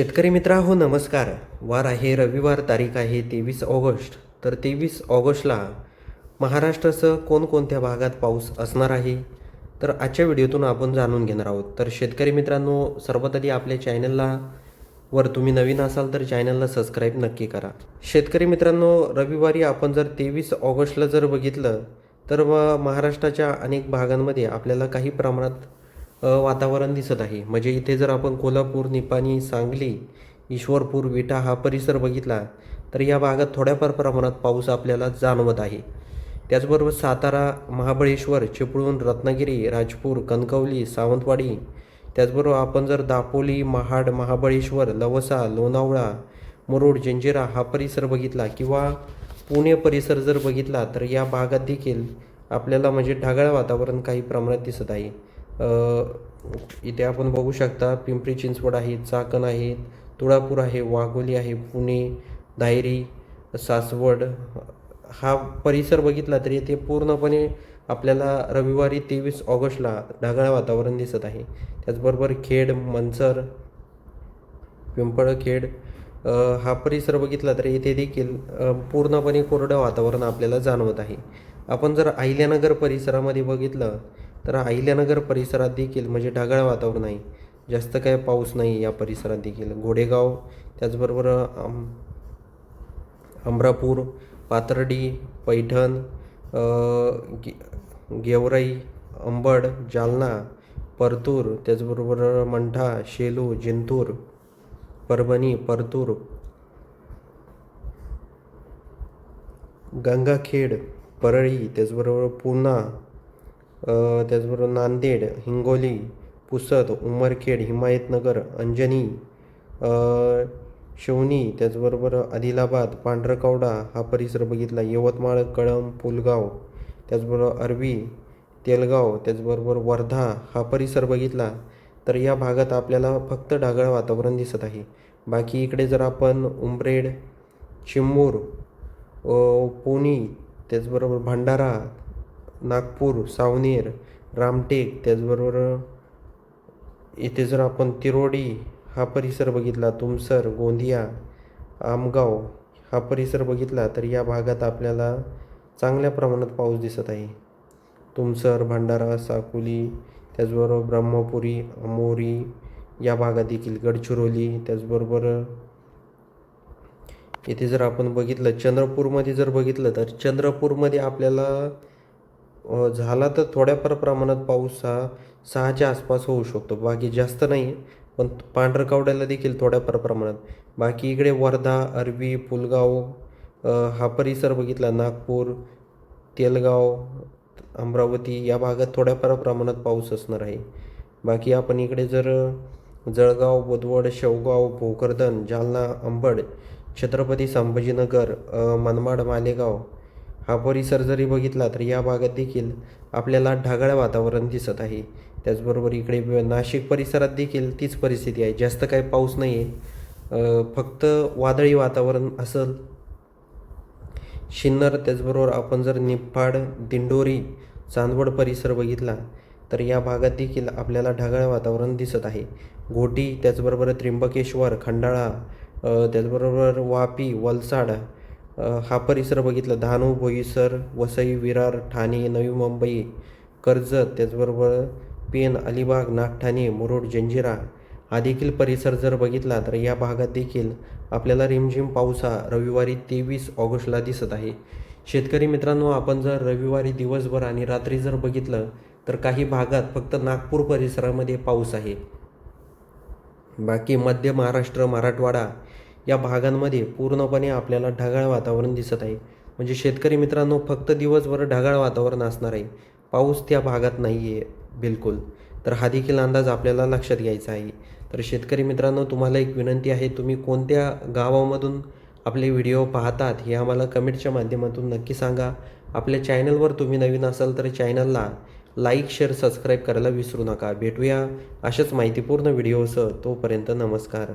शेतकरी मित्रांनो नमस्कार. वार आहे रविवार, तारीख आहे 23 ऑगस्ट. तर 23 ऑगस्टला महाराष्ट्रासह कोणकोणत्या भागात पाऊस असणार आहे, तर आजच्या व्हिडिओतून आपण जाणून घेणार आहोत. तर शेतकरी मित्रांनो, सर्वात आधी आपल्या चॅनलला वर तुम्ही नवीन असाल तर चॅनलला सबस्क्राईब नक्की करा. शेतकरी मित्रांनो, रविवारी आपण जर 23 ऑगस्टला जर बघितलं तर महाराष्ट्राच्या अनेक भागांमध्ये आपल्याला काही प्रमाणात वातावरण दिसत आहे. म्हणजे इथे जर आपण कोल्हापूर, निपाणी, सांगली, ईश्वरपूर, विटा हा परिसर बघितला तर या भागात थोड्याफार प्रमाणात पाऊस आपल्याला जाणवत आहे. त्याचबरोबर सातारा, महाबळेश्वर, चिपळूण, रत्नागिरी, राजपूर, कणकवली, सावंतवाडी, त्याचबरोबर आपण जर दापोली, महाड, महाबळेश्वर, लवसा, लोणावळा, मुरुड, जंजिरा हा परिसर बघितला किंवा पुणे परिसर जर बघितला तर या भागात देखील आपल्याला म्हणजे ढगाळ वातावरण काही प्रमाणात दिसत आहे. इथे आपण बघू शकता पिंपरी चिंचवड आहे, चाकण आहे, तुळापूर आहे, वाघोली आहे, पुणे, धायरी, सासवड हा परिसर बघितला तर येथे पूर्णपणे आपल्याला रविवारी 23 ऑगस्टला ढगाळ वातावरण दिसत आहे. त्याचबरोबर खेड, मंचर, पिंपळखेड हा परिसर बघितला तर येथे देखील पूर्णपणे कोरडं वातावरण आपल्याला जाणवत आहे. आपण जर अहिल्यानगर परिसरामध्ये बघितलं तर अहिल्यानगर परिसरात देखील म्हणजे ढगाळ वातावरण आहे. जास्त काय पाऊस नाही या परिसरात देखील. घोडेगाव, त्याचबरोबर अमरापूर, पाथर्डी, पैठण, गेवराई, अंबड, जालना, परतूर, त्याचबरोबर मंठा, शेलू, जिंतूर, परभणी, परतूर, गंगाखेड, परळी, त्याचबरोबर पूना, त्याचबरोबर नांदेड, हिंगोली, पुसद, उमरखेड, हिमायतनगर, अंजनी, शिवनी, त्याचबरोबर आदिलाबाद, पांढरकवडा हा परिसर बघितला. यवतमाळ, कळंब, पुलगाव, त्याचबरोबर अरबी, तेलगाव, त्याचबरोबर वर्धा हा परिसर बघितला तर या भागात आपल्याला फक्त ढगाळ वातावरण दिसत आहे. बाकी इकडे जर आपण उमरेड, चिमूर, पुणे, त्याचबरोबर भंडारा, नागपूर, सावनेर, रामटेक, त्याचबरोबर इथे जर आपण तिरोडी हा परिसर बघितला, तुमसर, गोंदिया, आमगाव हा परिसर बघितला तर या भागात आपल्याला चांगल्या प्रमाणात पाऊस दिसत आहे. तुमसर, भंडारा, साकोली, त्याचबरोबर ब्रह्मपुरी, अमोरी या भागात देखील, गडचिरोली, त्याचबरोबर इथे जर आपण बघितलं चंद्रपूरमध्ये जर बघितलं तर चंद्रपूरमध्ये आपल्याला झाला तर थोड्याफार प्रमाणात पाऊस हा 6च्या आसपास होऊ शकतो. बाकी जास्त नाही, पण पांढरकवड्याला देखील थोड्याफार प्रमाणात. बाकी इकडे वर्धा, अरबी, पुलगाव हा परिसर बघितला, नागपूर, तेलगाव, अमरावती या भागात थोड्याफार प्रमाणात पाऊस असणार आहे. बाकी आपण इकडे जर जळगाव, बुदवड, शेवगाव, भोकरदन, जालना, अंबड, छत्रपती संभाजीनगर, मनमाड, मालेगाव हा परिसर जरी बघितला तर या भागात देखील आपल्याला ढगाळ वातावरण दिसत आहे. त्याचबरोबर इकडे नाशिक परिसरात देखील तीच परिस्थिती आहे. जास्त काही पाऊस नाही आहे, फक्त वादळी वातावरण असेल. शिन्नर, त्याचबरोबर आपण जर निफाड, दिंडोरी, चांदवड परिसर बघितला तर या भागात देखील आपल्याला ढगाळ वातावरण दिसत आहे. घोटी, त्याचबरोबर त्र्यंबकेश्वर, खंडाळा, त्याचबरोबर वापी, वलसाड हा परिसर बघितला, डहाणू, बोईसर, वसई, विरार, ठाणे, नवी मुंबई, कर्जत, त्याचबरोबर पेण, अलिबाग, नागठाणे, मुरुड, जंजिरा हा देखील परिसर जर बघितला तर या भागात देखील आपल्याला रिमझिम पाऊस हा रविवारी 23 ऑगस्टला दिसत आहे. शेतकरी मित्रांनो, आपण जर रविवारी दिवसभर आणि रात्री जर बघितलं तर काही भागात फक्त नागपूर परिसरामध्ये पाऊस आहे. बाकी मध्य महाराष्ट्र, मराठवाडा या भागांमध्ये पूर्णपणे आपल्याला ढगाळ वातावरण दिसत आहे. म्हणजे शेतकरी मित्रांनो, फक्त दिवसभर ढगाळ वातावरण असणार आहे, पाऊस त्या भागात नाही आहे बिलकुल. तर हा देखील अंदाज आपल्याला लक्षात घ्यायचा आहे. तर शेतकरी मित्रांनो, तुम्हाला एक विनंती आहे, तुम्ही कोणत्या गावामधून आपले व्हिडिओ पाहतात हे आम्हाला कमेंटच्या माध्यमातून नक्की सांगा. आपल्या चॅनलवर तुम्ही नवीन असाल तर चॅनलला लाईक, शेअर, सबस्क्राईब करायला विसरू नका. भेटूया अशाच माहितीपूर्ण व्हिडिओसह. तोपर्यंत नमस्कार.